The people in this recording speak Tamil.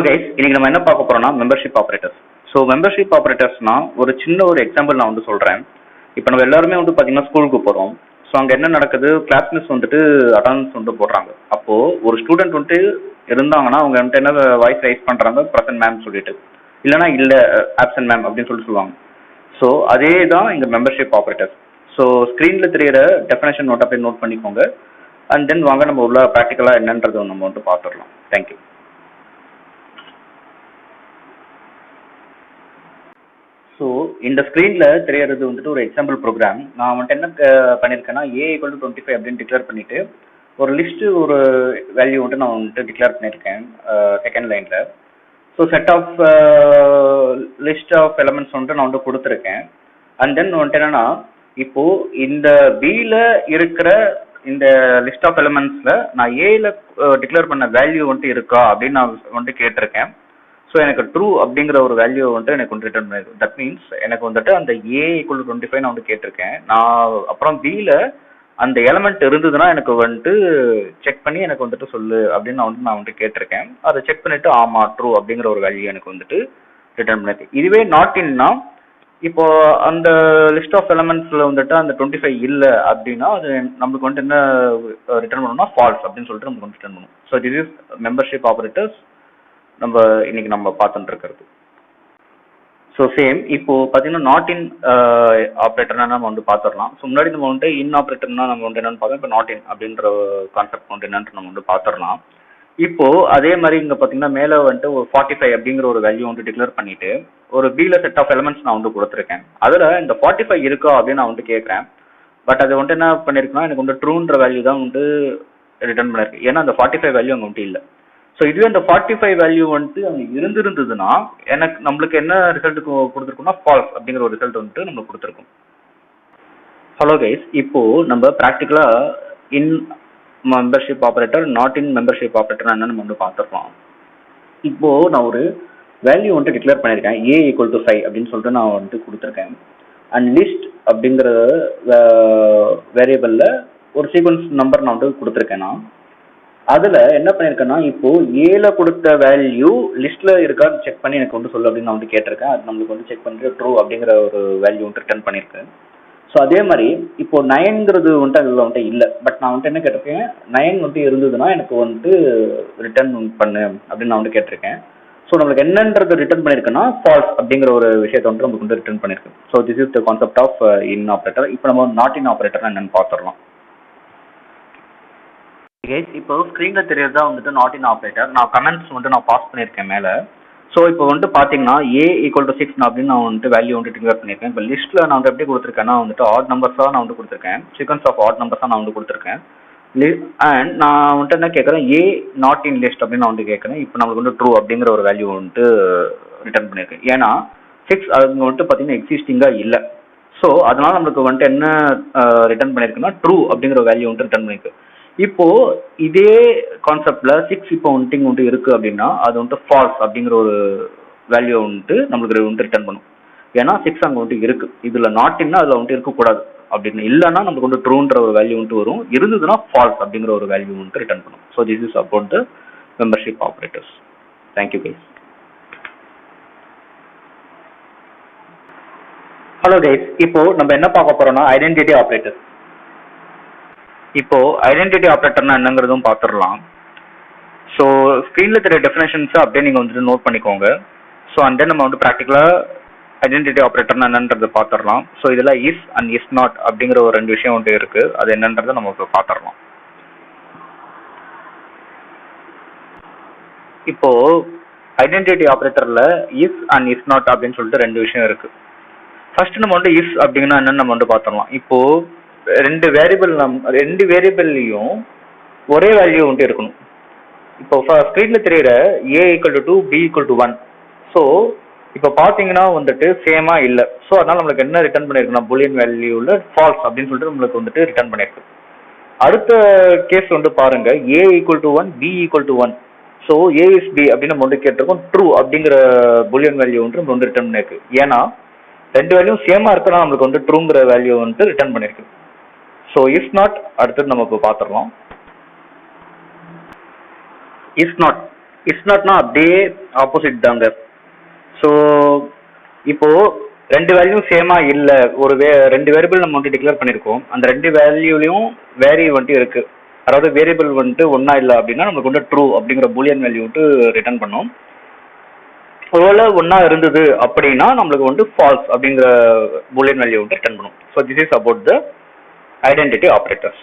ஹலோ கைஸ், இன்னைக்கு நம்ம என்ன பார்க்க போறோம்னா மெம்பர்ஷிப் ஆப்ரேட்டர்ஸ். ஸோ மெம்பர்ஷிப் ஆப்ரேட்டர்ஸ்னா ஒரு சின்ன ஒரு எக்ஸாம்பிள் நான் வந்து சொல்றேன். இப்போ நம்ம எல்லாருமே வந்து பார்த்தீங்கன்னா ஸ்கூலுக்கு போகிறோம். ஸோ அங்கே என்ன நடக்குது, கிளாஸ் மிஸ் வந்துட்டு அட்டண்டன்ஸ் வந்து போடுறாங்க. அப்போ ஒரு ஸ்டூடெண்ட் வந்துட்டு இருந்தாங்கன்னா அவங்க வந்துட்டு என்ன வாய்ஸ் ரைஸ் பண்றாங்க, ப்ரெசன்ட் மேம் சொல்லிட்டு, இல்லைனா இல்லை ஆப்சன்ட் மேம் அப்படின்னு சொல்லுவாங்க. ஸோ அதே தான் இங்கே மெம்பர்ஷிப் ஆப்ரேட்டர்ஸ். ஸோ ஸ்க்ரீனில் தெரியிற டெஃபினேஷன் நோட் அப்படியே நோட் பண்ணிக்கோங்க. அண்ட் தென் வாங்க நம்ம உள்ள ப்ராக்டிக்கலாக என்னன்றதை நம்ம வந்து பார்த்துடலாம். தேங்க்யூ. ஸோ இந்த ஸ்க்ரீனில் தெரியறது வந்துட்டு ஒரு எக்ஸாம்பிள் ப்ரோக்ராம். நான் வந்துட்டு என்ன பண்ணியிருக்கேன்னா A=25 அப்படின்னு டிக்ளேர் பண்ணிட்டு ஒரு லிஸ்ட்டு ஒரு வேல்யூ வந்துட்டு நான் வந்துட்டு டிக்ளேர் பண்ணியிருக்கேன் செகண்ட் லைனில். So set of list of elements வந்துட்டு நான் வந்து கொடுத்துருக்கேன். அண்ட் தென் வந்துட்டு என்னன்னா இப்போ இந்த பியில் இருக்கிற இந்த லிஸ்ட் ஆஃப் எலமெண்ட்ஸில் நான் ஏல டிக்ளேர் பண்ண வேல்யூ வந்துட்டு இருக்கா அப்படின்னு நான் வந்துட்டு கேட்டிருக்கேன். ஸோ எனக்கு ட்ரூ அப்படிங்கிற ஒரு வேல்யூ வந்துட்டு எனக்கு வந்து ரிட்டர்ன் பண்ணிருக்கு. தட் மீன்ஸ் எனக்கு வந்துட்டு அந்த A=25 நான் வந்து கேட்டிருக்கேன். நான் அப்புறம் பியில் அந்த எலமெண்ட் இருந்ததுன்னா எனக்கு வந்துட்டு செக் பண்ணி எனக்கு வந்துட்டு சொல்லு அப்படின்னு நான் வந்துட்டு கேட்டிருக்கேன். அதை செக் பண்ணிட்டு ஆமா ட்ரூ அப்படிங்கிற ஒரு வேல்யூ எனக்கு வந்துட்டு ரிட்டர்ன் பண்ணிருக்கு. இதுவே நாட் இன்னா இப்போ அந்த லிஸ்ட் ஆஃப் எலமெண்ட்ஸ்ல வந்துட்டு அந்த 25 இல்லை அப்படின்னா அது நம்மளுக்கு வந்துட்டு என்ன ரிட்டர்ன் பண்ணணும்னா ஃபால்ஸ் அப்படின்னு சொல்லிட்டு நமக்கு வந்து ரிட்டர்ன் பண்ணும். So this is membership operators நம்ம இன்னைக்கு நம்ம பார்த்துட்டு இருக்கிறது. ஸோ சேம் இப்போ பார்த்தீங்கன்னா நாட் இன் ஆப்ரேட்டர்னா நம்ம வந்து பார்த்துடலாம். ஸோ முன்னாடி நம்ம வந்துட்டு இன் ஆப்ரேட்டர்னா நம்ம வந்து என்னன்னு பார்த்தோம். இப்போ நாட் இன் அப்படின்ற கான்செப்ட் வந்து என்னன்னு நம்ம வந்து பார்த்துடலாம். இப்போ அதே மாதிரி இங்கே பார்த்தீங்கன்னா மேலே வந்துட்டு ஒரு 45 அப்படிங்கிற ஒரு வேல்யூ வந்து டிக்ளேர் பண்ணிட்டு ஒரு பில செட் ஆஃப் எலமெண்ட்ஸ் நான் வந்து கொடுத்துருக்கேன். அதில் இந்த 45 இருக்கா அப்படின்னு நான் வந்து கேட்குறேன். பட் அது வந்துட்டு என்ன பண்ணியிருக்குன்னா எனக்கு வந்து ட்ரூன்ற வேல்யூ தான் வந்து ரிட்டர்ன் பண்ணிருக்கு. ஏன்னா அந்த 45 வேல்யூ அங்கே வந்துட்டு இல்லை. ஸோ இதுவே அந்த 45 வேல்யூ வந்துட்டு அங்கே இருந்திருந்ததுன்னா எனக்கு நம்மளுக்கு என்ன ரிசல்ட் கொடுத்துருக்கோம்னா ஃபால்ஸ் அப்படிங்கிற ஒரு ரிசல்ட் வந்துட்டு நம்மளுக்கு கொடுத்துருக்கும். ஹலோ கைஸ், இப்போ நம்ம ப்ராக்டிக்கலா in membership operator not in membership operator என்னன்னு நம்ம வந்து பார்த்துருக்கலாம். இப்போ நான் ஒரு வேல்யூ வந்துட்டு டிக்ளேர் பண்ணியிருக்கேன் A=5 அப்படின்னு சொல்லிட்டு நான் வந்துட்டு கொடுத்துருக்கேன். அண்ட் லிஸ்ட் அப்படிங்கிற வேரியபிளில் ஒரு சீக்வன்ஸ் நம்பர் நான் வந்து கொடுத்துருக்கேன்னா அதில் என்ன பண்ணியிருக்கேன்னா இப்போ ஏல கொடுத்த வேல்யூ லிஸ்ட்டில் இருக்கா செக் பண்ணி எனக்கு வந்து சொல்லு அப்படின்னு நான் வந்து கேட்டிருக்கேன். அது நம்மளுக்கு வந்து செக் பண்ணிட்டு ட்ரூ அப்படிங்கிற ஒரு வேல்யூ வந்துட்டு ரிட்டர்ன் பண்ணியிருக்கேன். ஸோ அதே மாதிரி இப்போ 9ங்கிறது வந்துட்டு அதில் வந்துட்டு இல்லை. பட் நான் வந்துட்டு என்ன கேட்டிருக்கேன், 9 வந்துட்டு இருந்ததுன்னா எனக்கு வந்துட்டு ரிட்டர்ன் பண்ணு அப்படின்னு நான் வந்து கேட்டிருக்கேன். ஸோ நம்மளுக்கு என்னன்றது ரிட்டர்ன் பண்ணியிருக்கேன்னா ஃபால்ஸ் அப்படிங்கிற ஒரு விஷயத்தை வந்துட்டு நமக்கு வந்து ரிட்டர்ன் பண்ணியிருக்கு. So this is the concept of in operator. இப்போ நம்ம நாட் இன் ஆப்ரேட்டர் என்னன்னு பார்த்துடலாம். இப்போ ஸ்க்ரீனில் தெரியறதா வந்துட்டு நாட் இன் ஆப்ரேட்டர். நான் கமெண்ட்ஸ் வந்துட்டு நான் பாஸ் பண்ணியிருக்கேன் மேலே. ஸோ இப்போ வந்துட்டு பார்த்தீங்கன்னா A=6 அப்படின்னு நான் வந்துட்டு வேல்யூ வந்துட்டு டிக்ளேர் பண்ணியிருக்கேன். இப்போ லிஸ்ட்டில் நான் வந்து எப்படி கொடுத்துருக்கேன்னா வந்துட்டு ஆட் நம்பர்ஸாக நான் வந்து கொடுத்துருக்கேன். சீக்வன்ஸ் ஆஃப் ஆட் நம்பர்ஸாக நான் வந்து கொடுத்துருக்கேன். அண்ட் நான் வந்துட்டு என்ன கேட்குறேன், A நாட் இன் லிஸ்ட் அப்படின்னு நான் வந்து கேட்குறேன். இப்போ நம்மளுக்கு வந்து ட்ரூ அப்படிங்கிற ஒரு வேல்யூ வந்துட்டு ரிட்டர்ன் பண்ணியிருக்கேன். ஏன்னா 6 அது வந்துட்டு பார்த்தீங்கன்னா எக்ஸிஸ்டிங்காக இல்லை. ஸோ அதனால நம்மளுக்கு வந்துட்டு என்ன ரிட்டர்ன் பண்ணியிருக்குன்னா ட்ரூ அப்படிங்கிற வேல்யூ வந்துட்டு ரிட்டர்ன் பண்ணியிருக்கு. இப்போ இதே கான்செப்ட்ல 6 இப்போ வந்துட்டு இருக்கு அப்படின்னா அது வந்துட்டு ஃபால்ஸ் அப்படிங்கிற ஒரு வேல்யூ வந்துட்டு நம்மளுக்கு வந்துட்டு ரிட்டர்ன் பண்ணும். ஏன்னா 6 அங்கே வந்துட்டு இருக்கு. இதுல நாட் இன்னா அதுல வந்துட்டு இருக்கக்கூடாது. அப்படின்னு இல்லைன்னா நமக்கு வந்து ட்ரூன்ற ஒரு வேல்யூ வந்துட்டு வரும். இருந்ததுன்னா ஃபால்ஸ் அப்படிங்கிற ஒரு வேல்யூ வந்துட்டு ரிட்டர்ன் பண்ணும். So this is about the membership operators. Thank you guys. Hello guys, இப்போ நம்ம என்ன பார்க்க போறோம்னா ஐடென்டிட்டி ஆப்ரேட்டர்ஸ். இப்போ ஐடென்டிட்டி ஆப்ரேட்டர்னா என்னங்கிறதும் பார்த்துடலாம். ஸோ ஸ்க்ரீனில் தெரிய டெஃபினேஷன்ஸை அப்படியே நீங்கள் வந்துட்டு நோட் பண்ணிக்கோங்க. ஸோ அண்ட் தென் நம்ம வந்து ப்ராக்டிக்கலாக ஐடென்டிட்டி ஆப்ரேட்டர்னா என்னன்றது பார்த்துடலாம். ஸோ இதில் இஸ் அண்ட் இஸ் நாட் அப்படிங்கிற ஒரு 2 விஷயம் வந்துட்டு இருக்குது. அது என்னன்றதை நம்ம இப்போ பார்த்துடலாம். இப்போ ஐடென்டிட்டி ஆப்ரேட்டரில் இஸ் அண்ட் இஸ் நாட் அப்படின்னு சொல்லிட்டு 2 விஷயம் இருக்குது. ஃபர்ஸ்ட் நம்ம வந்து இஸ் அப்படின்னா என்னன்னு நம்ம வந்து பார்த்துடலாம். இப்போது ரெண்டு வேரியபிள்லையும் ஒரே வேல்யூ வந்துட்டு இருக்கணும். இப்போ ஸ்க்ரீனில் தெரியுற A=2 B=1. ஸோ இப்போ பார்த்தீங்கன்னா வந்துட்டு சேமா இல்லை. ஸோ அதனால நம்மளுக்கு என்ன ரிட்டர்ன் பண்ணியிருக்குன்னா பூலியன் வேல்யூவில் ஃபால்ஸ் அப்படின்னு சொல்லிட்டு நம்மளுக்கு வந்துட்டு ரிட்டர்ன் பண்ணியிருக்கு. அடுத்த கேஸ் வந்து பாருங்க A=1 B=1. So A is B அப்படின்னு நம்ம வந்து கேட்டிருக்கோம். ட்ரூ அப்படிங்கிற பூலியன் வேல்யூ வந்துட்டு நம்ம வந்து ரிட்டர்ன் பண்ணியிருக்கு. ஏன்னா 2 வேல்யூ சேமா இருக்குன்னா நம்மளுக்கு வந்து ட்ரூங்கிற வேல்யூ வந்துட்டு ரிட்டர்ன் பண்ணியிருக்கு. ஸோ இஸ் நாட் அடுத்தது நம்ம இப்போ பார்த்துடலாம். இஸ் நாட் இட்ஸ் நாட்னா அப்படியே ஆப்போசிட் தாங்க. ஸோ இப்போ ரெண்டு வேல்யூ சேமா இல்லை, ஒரு ரெண்டு வேரியபிள் நம்ம வந்து டிக்ளேர் பண்ணியிருக்கோம், அந்த ரெண்டு வேல்யூலையும் வேரி வந்துட்டு இருக்கு, அதாவது வேரியபிள் வந்துட்டு ஒன்றா இல்லை அப்படின்னா நமக்கு வந்து ட்ரூ அப்படிங்கிற பூலியன் வேல்யூ வந்துட்டு ரிட்டர்ன் பண்ணோம். ஒருவேளை ஒன்றா இருந்தது அப்படின்னா நம்மளுக்கு வந்து ஃபால்ஸ் அப்படிங்கிற பூலியன் வேல்யூ வந்துட்டு ரிட்டர்ன் பண்ணும். So this is about the identity operators.